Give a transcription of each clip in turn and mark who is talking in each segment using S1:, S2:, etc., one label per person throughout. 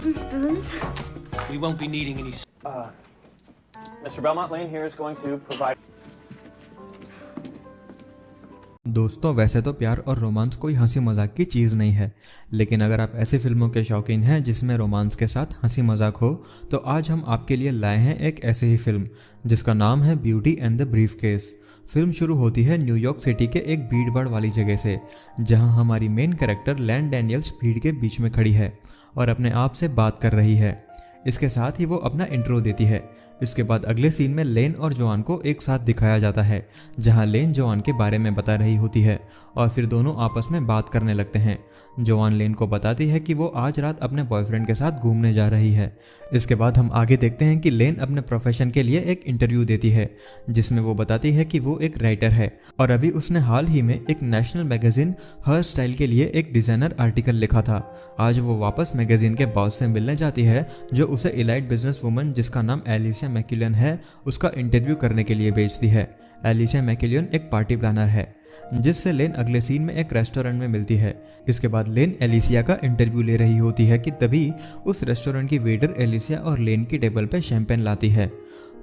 S1: Some spoons?
S2: We won't be needing any.
S3: Mr. Belmont Lane here is going to provide.
S4: दोस्तों, वैसे तो प्यार और रोमांस कोई हंसी मजाक की चीज़ नहीं है, लेकिन अगर आप ऐसी फिल्मों के शौकीन हैं जिसमें रोमांस के साथ हंसी मजाक हो, तो आज हम आपके लिए लाए हैं एक ऐसी ही फिल्म जिसका नाम है beauty and the briefcase. Film शुरू होती है न्यूयॉर्क सिटी के एक भीड़ भाड़ वाली जगह से, जहां हमारी मेन कैरेक्टर लैन डैनियल्स भीड़ के बीच में खड़ी है और अपने आप से बात कर रही है। इसके साथ ही वो अपना इंट्रो देती है। इसके बाद अगले सीन में लेन और जोआन को एक साथ दिखाया जाता है, जहां लेन जोआन के बारे में बता रही होती है और फिर दोनों आपस में बात करने लगते हैं। जोआन लेन को बताती है कि वो आज रात अपने बॉयफ्रेंड के साथ घूमने जा रही है। इसके बाद हम आगे देखते हैं कि लेन अपने प्रोफेशन के लिए एक इंटरव्यू देती है, जिसमें वो बताती है कि वो एक राइटर है और अभी उसने हाल ही में एक नेशनल मैगजीन हर स्टाइल के लिए एक डिज़ाइनर आर्टिकल लिखा था। आज वो वापस मैगजीन के बॉस से मिलने जाती है, जो उसे इलाइट बिजनेस वुमन जिसका नाम एलिसिया मैकिलियन है उसका इंटरव्यू करने के लिए भेजती है। एलिसिया मैकिलियन एक पार्टी प्लानर है, जिससे लेन अगले सीन में एक रेस्टोरेंट में मिलती है। इसके बाद लेन एलिसिया का इंटरव्यू ले रही होती है कि तभी उस रेस्टोरेंट की वेटर एलिसिया और लेन की टेबल पे शैंपेन लाती है।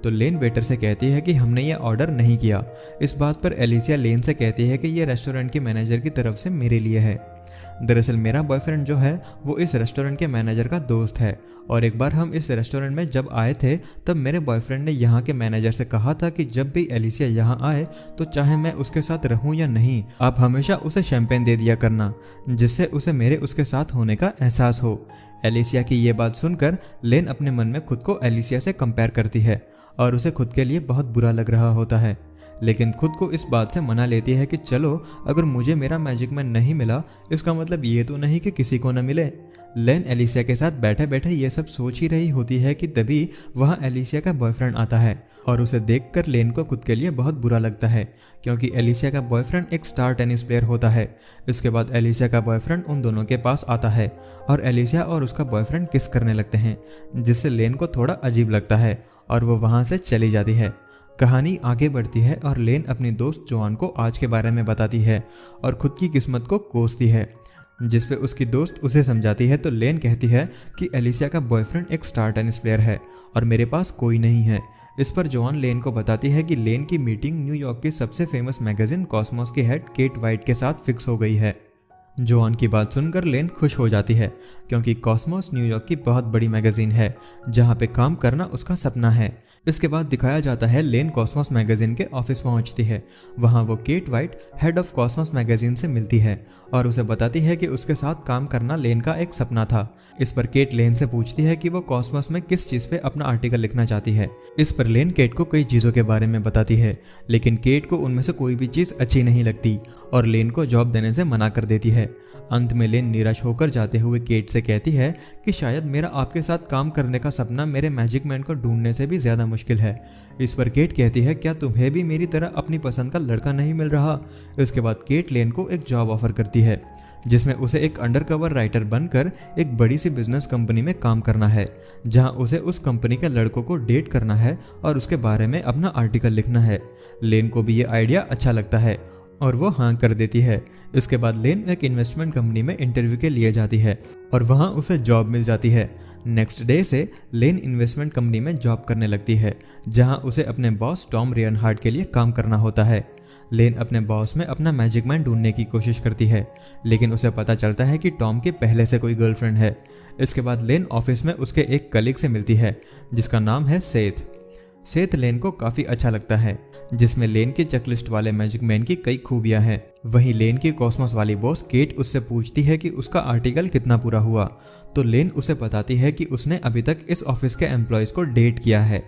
S4: तो लेन वेटर से कहती है कि हमने ये ऑर्डर नहीं किया। इस बात पर एलिसिया लेन से कहती है कि ये रेस्टोरेंट के मैनेजर की तरफ से मेरे लिए है। दरअसल मेरा बॉयफ्रेंड जो है वो इस रेस्टोरेंट के मैनेजर का दोस्त है और एक बार हम इस रेस्टोरेंट में जब आए थे तब मेरे बॉयफ्रेंड ने यहाँ के मैनेजर से कहा था कि जब भी एलिसिया यहाँ आए तो चाहे मैं उसके साथ रहूँ या नहीं, आप हमेशा उसे शैंपेन दे दिया करना, जिससे उसे मेरे उसके साथ होने का एहसास हो। एलिसिया की ये बात सुनकर लेन अपने मन में खुद को एलिसिया से कंपेयर करती है और उसे खुद के लिए बहुत बुरा लग रहा होता है, लेकिन खुद को इस बात से मना लेती है कि चलो अगर मुझे मेरा मैजिक मैन नहीं मिला इसका मतलब ये तो नहीं कि किसी को न मिले। लेन एलिसिया के साथ बैठे बैठे ये सब सोच ही रही होती है कि तभी वहाँ एलिसिया का बॉयफ्रेंड आता है और उसे देखकर लेन को खुद के लिए बहुत बुरा लगता है, क्योंकि एलिसिया का बॉयफ्रेंड एक स्टार टेनिस प्लेयर होता है। इसके बाद एलिसिया का बॉयफ्रेंड उन दोनों के पास आता है और एलिसिया और उसका बॉयफ्रेंड किस करने लगते हैं, जिससे लेन को थोड़ा अजीब लगता है और वो वहाँ से चली जाती है। कहानी आगे बढ़ती है और लेन अपनी दोस्त जोआन को आज के बारे में बताती है और खुद की किस्मत को कोसती है, जिस पे उसकी दोस्त उसे समझाती है। तो लेन कहती है कि एलिसिया का बॉयफ्रेंड एक स्टार टेनिस प्लेयर है और मेरे पास कोई नहीं है। इस पर जोआन लेन को बताती है कि लेन की मीटिंग न्यूयॉर्क की सबसे फेमस मैगजीन कॉस्मोस की हेड केट वाइट के साथ फिक्स हो गई है। जोआन की बात सुनकर लेन खुश हो जाती है, क्योंकि कॉस्मोस न्यूयॉर्क की बहुत बड़ी मैगजीन है जहाँ पे काम करना उसका सपना है। इसके बाद दिखाया जाता है लेन कॉस्मोस मैगजीन के ऑफिस पहुंचती है। वहां वो Kate White head of Cosmos magazine से मिलती है और उसे बताती है कि उसके साथ काम करना लेन का एक सपना था। इस पर केट लेन से पूछती है कि वो कॉस्मोस में किस चीज़ पे अपना आर्टिकल लिखना चाहती है। इस पर लेन केट को कई चीज़ों के बारे में बताती है, लेकिन केट को उनमें से कोई भी चीज़ अच्छी नहीं लगती और लेन को जॉब देने से मना कर देती है। अंत में लेन निराश होकर जाते हुए केट से कहती है कि शायद मेरा आपके साथ काम करने का सपना मेरे मैजिक मैन को ढूंढने से भी ज़्यादा मुश्किल है। इस पर केट कहती है क्या तुम्हें भी मेरी तरह अपनी पसंद का लड़का नहीं मिल रहा। इसके बाद केट लेन को एक जॉब ऑफर करती है, जिसमें उसे एक अंडरकवर राइटर बनकर एक बड़ी सी बिजनेस कंपनी में काम करना है, जहां उसे उस कंपनी के लड़कों को डेट करना है और उसके बारे में अपना आर्टिकल लिखना है। लेन को भी ये आइडिया अच्छा लगता है और वो हाँ कर देती है। इसके बाद लेन एक इन्वेस्टमेंट कंपनी में इंटरव्यू के लिए जाती है और वहाँ उसे जॉब मिल जाती है। नेक्स्ट डे से लेन इन्वेस्टमेंट कंपनी में जॉब करने लगती है, जहाँ उसे अपने बॉस टॉम रियनहार्ट के लिए काम करना होता है। लेन अपने बॉस में अपना मैजिक मैन ढूंढने की कोशिश करती है, लेकिन उसे पता चलता है कि टॉम के पहले से कोई गर्लफ्रेंड है। इसके बाद लेन ऑफिस में उसके एक कलीग से मिलती है जिसका नाम है सेथ। सेथ लेन को काफ़ी अच्छा लगता है, जिसमें लेन के चेकलिस्ट वाले मैजिक मैन की कई खूबियां हैं। वहीं लेन की कॉस्मोस वाली बॉस केट उससे पूछती है कि उसका आर्टिकल कितना पूरा हुआ, तो लेन उसे बताती है कि उसने अभी तक इस ऑफिस के एम्प्लॉयज़ को डेट किया है,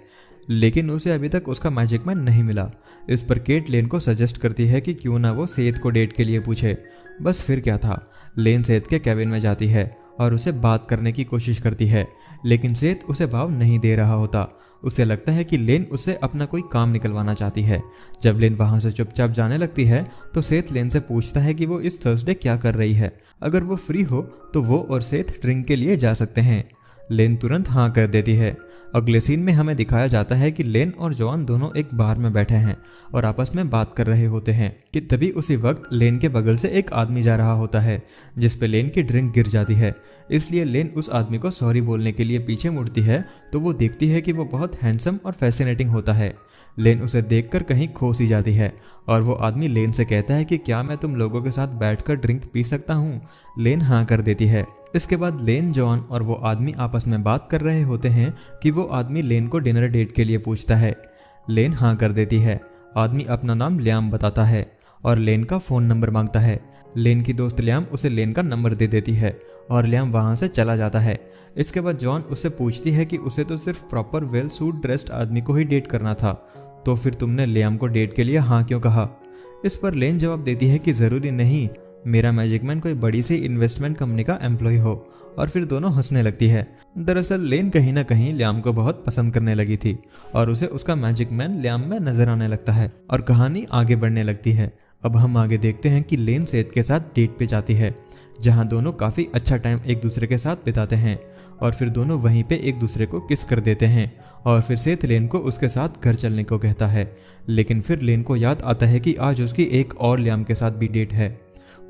S4: लेकिन उसे अभी तक उसका मैजिक मैन नहीं मिला। इस पर केट लेन को सजेस्ट करती है कि क्यों ना वो सेथ को डेट के लिए पूछे। बस फिर क्या था, लेन सेथ के कैबिन में जाती है और उसे बात करने की कोशिश करती है, लेकिन सेथ उसे भाव नहीं दे रहा होता। उसे लगता है कि लेन उससे अपना कोई काम निकलवाना चाहती है। जब लेन वहाँ से चुपचाप जाने लगती है तो सेथ लेन से पूछता है कि वो इस थर्सडे क्या कर रही है। अगर वो फ्री हो तो वो और सेथ ड्रिंक के लिए जा सकते हैं। लेन तुरंत हाँ कर देती है। अगले सीन में हमें दिखाया जाता है कि लेन और जॉन दोनों एक बार में बैठे हैं और आपस में बात कर रहे होते हैं कि तभी उसी वक्त लेन के बगल से एक आदमी जा रहा होता है जिस पे लेन की ड्रिंक गिर जाती है। इसलिए लेन उस आदमी को सॉरी बोलने के लिए पीछे मुड़ती है तो वो देखती है कि वो बहुत हैंडसम और फैसिनेटिंग होता है। लेन उसे देखकर कहीं खो सी जाती है और वो आदमी लेन से कहता है कि क्या मैं तुम लोगों के साथ बैठकर ड्रिंक पी सकता हूँ। लेन हाँ कर देती है। इसके बाद लेन, जॉन और वो आदमी आपस में बात कर रहे होते हैं कि वो आदमी लेन को डिनर डेट के लिए पूछता है। लेन हाँ कर देती है। आदमी अपना नाम लियाम बताता है और लेन का फ़ोन नंबर मांगता है। लेन की दोस्त लियाम उसे लेन का नंबर दे देती है और लियाम वहाँ से चला जाता है। इसके बाद जॉन उससे पूछती है कि उसे तो सिर्फ प्रॉपर वेल सूट ड्रेस्ड आदमी को ही डेट करना था, तो फिर तुमने लियाम को डेट के लिए हाँ क्यों कहा। इस पर लेन जवाब देती है कि ज़रूरी नहीं मेरा मैजिक मैन कोई बड़ी सी इन्वेस्टमेंट कंपनी का एम्प्लॉय हो, और फिर दोनों हंसने लगती है। दरअसल लेन कहीं ना कहीं लियाम को बहुत पसंद करने लगी थी और उसे उसका मैजिक मैन लियाम में नजर आने लगता है और कहानी आगे बढ़ने लगती है। अब हम आगे देखते हैं कि लेन सेथ के साथ डेट पे जाती है जहां दोनों काफ़ी अच्छा टाइम एक दूसरे के साथ बिताते हैं और फिर दोनों वहीं पे एक दूसरे को किस कर देते हैं और फिर सेथ लेन को उसके साथ घर चलने को कहता है। लेकिन फिर लेन को याद आता है कि आज उसकी एक और लियाम के साथ भी डेट है।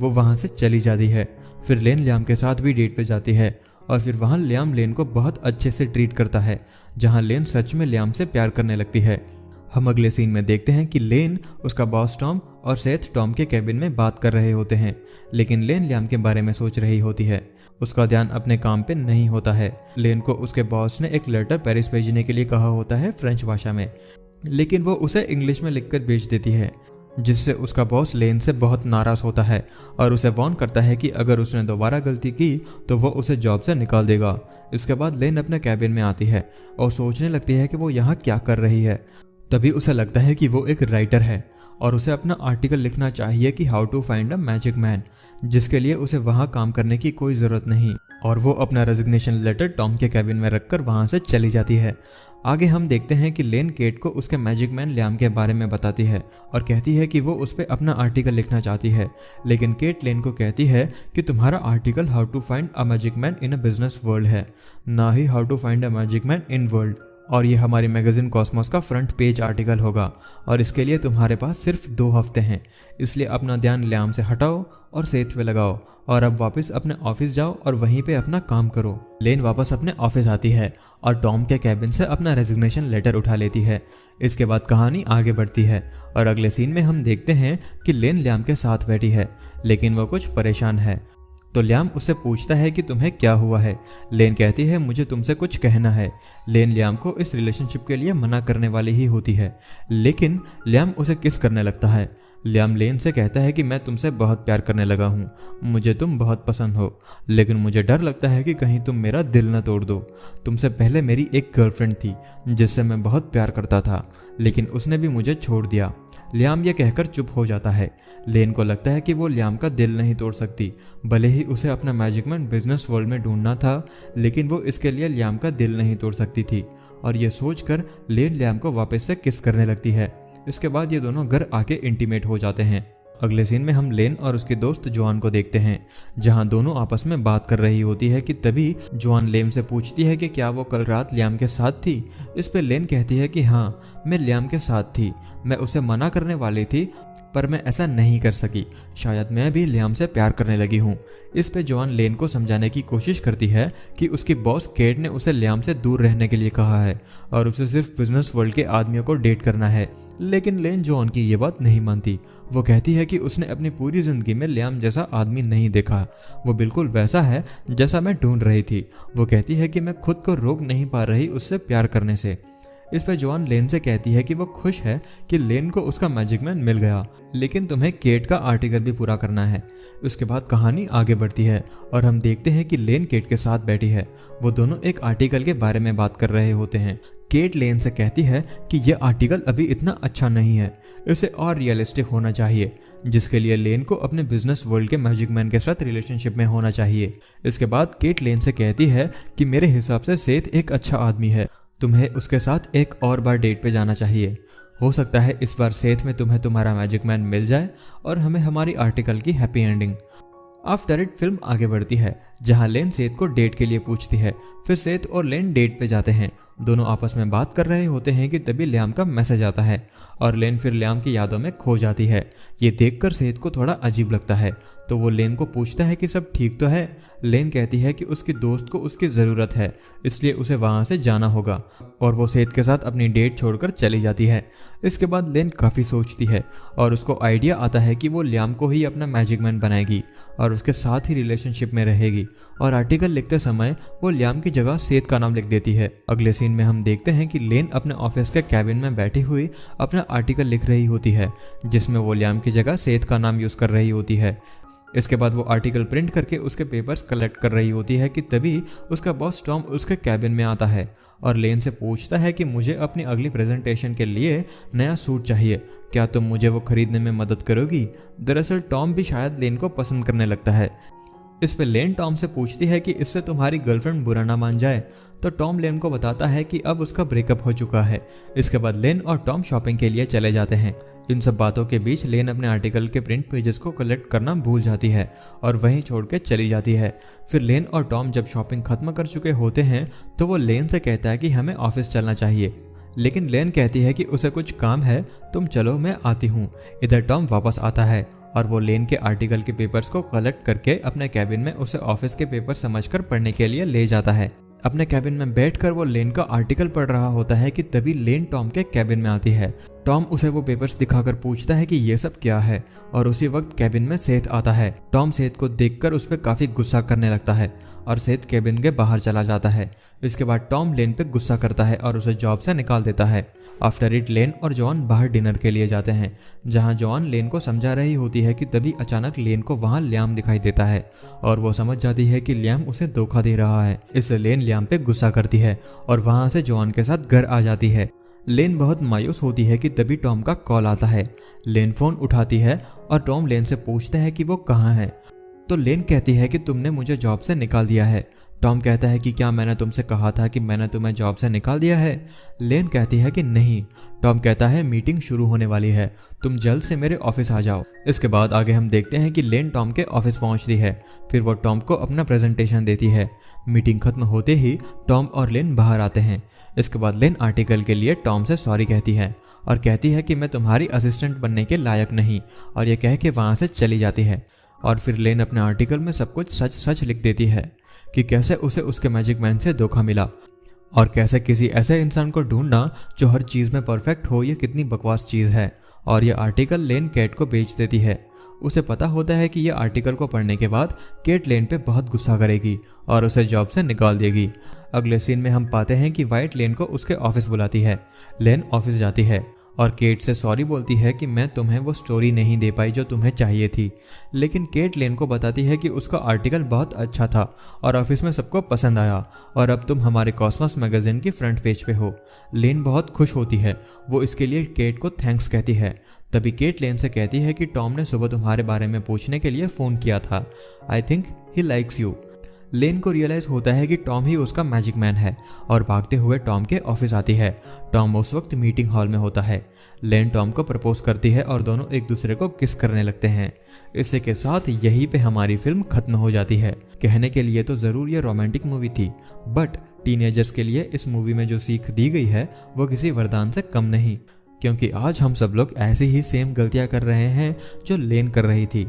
S4: वो वहाँ से चली जाती है। फिर लेन लियाम के साथ भी डेट पे जाती है और फिर वहाँ लियाम लेन को बहुत अच्छे से ट्रीट करता है जहाँ लेन सच में लियाम से प्यार करने लगती है। हम अगले सीन में देखते हैं कि लेन, उसका बॉस टॉम और सेथ टॉम के कैबिन में बात कर रहे होते हैं, लेकिन लेन लियाम के बारे में सोच रही होती है। उसका ध्यान अपने काम पे नहीं होता है। लेन को उसके बॉस ने एक लेटर पेरिस भेजने के लिए कहा होता है फ्रेंच भाषा में, लेकिन वो उसे इंग्लिश में लिखकर भेज देती है जिससे उसका बॉस लेन से बहुत नाराज़ होता है और उसे वार्न करता है कि अगर उसने दोबारा गलती की तो वो उसे जॉब से निकाल देगा। इसके बाद लेन अपने कैबिन में आती है और सोचने लगती है कि वो यहाँ क्या कर रही है। तभी उसे लगता है कि वो एक राइटर है और उसे अपना आर्टिकल लिखना चाहिए कि how to find a magic man, जिसके लिए उसे वहाँ काम करने की कोई ज़रूरत नहीं, और वो अपना रेजिग्नेशन लेटर टॉम के कैबिन में रखकर वहाँ से चली जाती है। आगे हम देखते हैं कि लेन केट को उसके मैजिक मैन लियाम के बारे में बताती है और कहती है कि वो उस पर अपना आर्टिकल लिखना चाहती है, लेकिन केट लेन को कहती है कि तुम्हारा article how to find a magic man in a business world है, ना ही how to find a magic man in world, और ये हमारी मैगजीन कॉस्मोस का फ्रंट पेज आर्टिकल होगा और इसके लिए तुम्हारे पास सिर्फ 2 हफ्ते हैं, इसलिए अपना ध्यान लियाम से हटाओ और सेथ पे लगाओ और अब वापस अपने ऑफिस जाओ और वहीं पे अपना काम करो। लेन वापस अपने ऑफिस आती है और टॉम के कैबिन से अपना रेजिग्नेशन लेटर उठा लेती है। इसके बाद कहानी आगे बढ़ती है और अगले सीन में हम देखते हैं कि लेन लियाम के साथ बैठी है, लेकिन वो कुछ परेशान है। तो लियाम उससे पूछता है कि तुम्हें क्या हुआ है। लेन कहती है मुझे तुमसे कुछ कहना है। लेन लियाम को इस रिलेशनशिप के लिए मना करने वाली ही होती है, लेकिन लियाम उसे किस करने लगता है। लियाम लेन से कहता है कि मैं तुमसे बहुत प्यार करने लगा हूँ, मुझे तुम बहुत पसंद हो, लेकिन मुझे डर लगता है कि कहीं तुम मेरा दिल न तोड़ दो। तुमसे पहले मेरी एक गर्लफ्रेंड थी जिससे मैं बहुत प्यार करता था, लेकिन उसने भी मुझे छोड़ दिया। लियाम ये कहकर चुप हो जाता है। लेन को लगता है कि वो लियाम का दिल नहीं तोड़ सकती, भले ही उसे अपना मैजिक मैन बिजनेस वर्ल्ड में ढूंढना था, लेकिन वो इसके लिए लियाम का दिल नहीं तोड़ सकती थी। और ये सोचकर लेन लियाम को वापस से किस करने लगती है। इसके बाद ये दोनों घर आके इंटीमेट हो जाते हैं। अगले सीन में हम लेन और उसके दोस्त जॉन को देखते हैं जहां दोनों आपस में बात कर रही होती है कि तभी जॉन लेन से पूछती है कि क्या वो कल रात लियाम के साथ थी। इस पे लेन कहती है कि हाँ, मैं लियाम के साथ थी, मैं उसे मना करने वाली थी पर मैं ऐसा नहीं कर सकी, शायद मैं भी लियाम से प्यार करने लगी हूँ। इस पे जॉन लेन को समझाने की कोशिश करती है कि उसकी बॉस केट ने उसे लियाम से दूर रहने के लिए कहा है और उसे सिर्फ बिजनेस वर्ल्ड के आदमियों को डेट करना है, लेकिन लेन जॉन की ये बात नहीं मानती। वो कहती है कि उसने अपनी पूरी ज़िंदगी में लियाम जैसा आदमी नहीं देखा, वो बिल्कुल वैसा है जैसा मैं ढूंढ रही थी। वो कहती है कि मैं खुद को रोक नहीं पा रही उससे प्यार करने से। इस पर जॉन लेन से कहती है कि वो खुश है कि लेन को उसका मैजिक मैन मिल गया, लेकिन तुम्हें केट का आर्टिकल भी पूरा करना है। उसके बाद कहानी आगे बढ़ती है और हम देखते हैं कि लेन केट के साथ बैठी है। वो दोनों एक आर्टिकल के बारे में बात कर रहे होते हैं। केट लेन से कहती है कि यह आर्टिकल अभी इतना अच्छा नहीं है, इसे और रियलिस्टिक होना चाहिए, जिसके लिए लेन को अपने बिजनेस वर्ल्ड के मैजिक मैन के साथ रिलेशनशिप में होना चाहिए। इसके बाद केट लेन से कहती है कि मेरे हिसाब से सेथ एक अच्छा आदमी है, तुम्हें उसके साथ एक और बार डेट पे जाना चाहिए। हो सकता है इस बार सेथ में तुम्हें तुम्हारा मैजिक मैन मिल जाए और हमें हमारी आर्टिकल की happy ending. After it film आगे बढ़ती है जहां लेन सेथ को डेट के लिए पूछती है। फिर सेथ और लेन डेट पे जाते हैं। दोनों आपस में बात कर रहे होते हैं कि तभी लियाम का मैसेज आता है और लेन फिर लियाम की यादों में खो जाती है। ये देखकर सेथ को थोड़ा अजीब लगता है तो वो लेन को पूछता है कि सब ठीक तो है। लेन कहती है कि उसकी दोस्त को उसकी ज़रूरत है इसलिए उसे वहाँ से जाना होगा और वो सेथ के साथ अपनी डेट छोड़कर चली जाती है। इसके बाद लेन काफ़ी सोचती है और उसको आइडिया आता है कि वो लियाम को ही अपना मैजिक मैन बनाएगी और उसके साथ ही रिलेशनशिप में रहेगी और आर्टिकल लिखते समय वो लियाम की जगह सेथ का नाम लिख देती है। अगले सीन में हम देखते हैं कि लेन अपने ऑफिस के कैबिन में बैठी हुई अपना आर्टिकल लिख रही होती है जिसमें वो लियाम की जगह सेथ का नाम यूज़ कर रही होती है। इसके बाद वो आर्टिकल प्रिंट करके उसके पेपर्स कलेक्ट कर रही होती है कि तभी उसका बॉस टॉम उसके कैबिन में आता है और लेन से पूछता है कि मुझे अपनी अगली प्रेजेंटेशन के लिए नया सूट चाहिए, क्या तुम मुझे वो खरीदने में मदद करोगी। दरअसल टॉम भी शायद लेन को पसंद करने लगता है। इस पे लेन टॉम से पूछती है कि इससे तुम्हारी गर्लफ्रेंड बुरा ना मान जाए तो टॉम लेन को बताता है कि अब उसका ब्रेकअप हो चुका है। इसके बाद लेन और टॉम शॉपिंग के लिए चले जाते हैं। इन सब बातों के बीच लेन अपने आर्टिकल के प्रिंट पेजेस को कलेक्ट करना भूल जाती है और वहीं छोड़ के चली जाती है। फिर लेन और टॉम जब शॉपिंग खत्म कर चुके होते हैं तो वो लेन से कहता है कि हमें ऑफिस चलना चाहिए, लेकिन लेन कहती है कि उसे कुछ काम है, तुम चलो मैं आती हूँ। इधर टॉम वापस आता है और वो लेन के आर्टिकल के पेपर्स को कलेक्ट करके अपने कैबिन में उसे ऑफिस के पेपर समझकर पढ़ने के लिए ले जाता है। अपने कैबिन में बैठकर वो लेन का आर्टिकल पढ़ रहा होता है कि तभी लेन टॉम के कैबिन में आती है। टॉम उसे वो पेपर्स दिखाकर पूछता है कि ये सब क्या है और उसी वक्त कैबिन में सेथ आता है। टॉम सेथ को देखकर उस पर काफ़ी गुस्सा करने लगता है और सेथ कैबिन के बाहर चला जाता है। इसके बाद टॉम लेन पे गुस्सा करता है और उसे जॉब से निकाल देता है। आफ्टर इट लेन और जॉन बाहर डिनर के लिए जाते हैं जहां जॉन लेन को समझा रही होती है कि तभी अचानक लेन को वहां लियाम दिखाई देता है और वो समझ जाती है कि लियाम उसे धोखा दे रहा है। इसलिए लेन लियाम पे गुस्सा करती है और वहां से जॉन के साथ घर आ जाती है। लेन बहुत मायूस होती है कि तभी टॉम का कॉल आता है। लेन फोन उठाती है और टॉम लेन से पूछता है कि वो कहाँ है तो लेन कहती है कि तुमने मुझे जॉब से निकाल दिया है। टॉम कहता है कि क्या मैंने तुमसे कहा था कि मैंने तुम्हें जॉब से निकाल दिया है। लेन कहती है कि नहीं। टॉम कहता है मीटिंग शुरू होने वाली है, तुम जल्द से मेरे ऑफिस आ जाओ। इसके बाद आगे हम देखते हैं कि लेन टॉम के ऑफिस पहुंचती है। फिर वो टॉम को अपना प्रेजेंटेशन देती है। मीटिंग खत्म होते ही टॉम और लेन बाहर आते हैं। इसके बाद लेन आर्टिकल के लिए टॉम से सॉरी कहती है और कहती है कि मैं तुम्हारी असिस्टेंट बनने के लायक नहीं, और ये कह के वहाँ से चली जाती है। और फिर लेन अपने आर्टिकल में सब कुछ सच सच लिख देती है कि कैसे उसे उसके मैजिक मैन से धोखा मिला और कैसे किसी ऐसे इंसान को ढूंढना जो हर चीज़ में परफेक्ट हो ये कितनी बकवास चीज़ है। और ये आर्टिकल लेन केट को बेच देती है। उसे पता होता है कि ये आर्टिकल को पढ़ने के बाद केट लेन पे बहुत गुस्सा करेगी और उसे जॉब से निकाल देगी। अगले सीन में हम पाते हैं कि वाइट लेन को उसके ऑफिस बुलाती है। लेन ऑफिस जाती है और केट से सॉरी बोलती है कि मैं तुम्हें वो स्टोरी नहीं दे पाई जो तुम्हें चाहिए थी। लेकिन केट लेन को बताती है कि उसका आर्टिकल बहुत अच्छा था और ऑफिस में सबको पसंद आया और अब तुम हमारे कॉस्मोस मैगजीन की फ्रंट पेज पे हो। लेन बहुत खुश होती है, वो इसके लिए केट को थैंक्स कहती है। तभी केट लेन से कहती है कि टॉम ने सुबह तुम्हारे बारे में पूछने के लिए फ़ोन किया था, I think he likes you. Len को रियलाइज़ होता है कि टॉम ही उसका मैजिक मैन है और भागते हुए टॉम के ऑफिस आती है। टॉम उस वक्त मीटिंग हॉल में होता है। लेन टॉम को प्रपोज करती है और दोनों एक दूसरे को किस करने लगते हैं। इसी के साथ यहीं पे हमारी फिल्म खत्म हो जाती है। कहने के लिए तो ज़रूर ये रोमांटिक मूवी थी, बट टीनेजर्स के लिए इस मूवी में जो सीख दी गई है वो किसी वरदान से कम नहीं, क्योंकि आज हम सब लोग ऐसी ही सेम गलतियाँ कर रहे हैं जो लेन कर रही थी।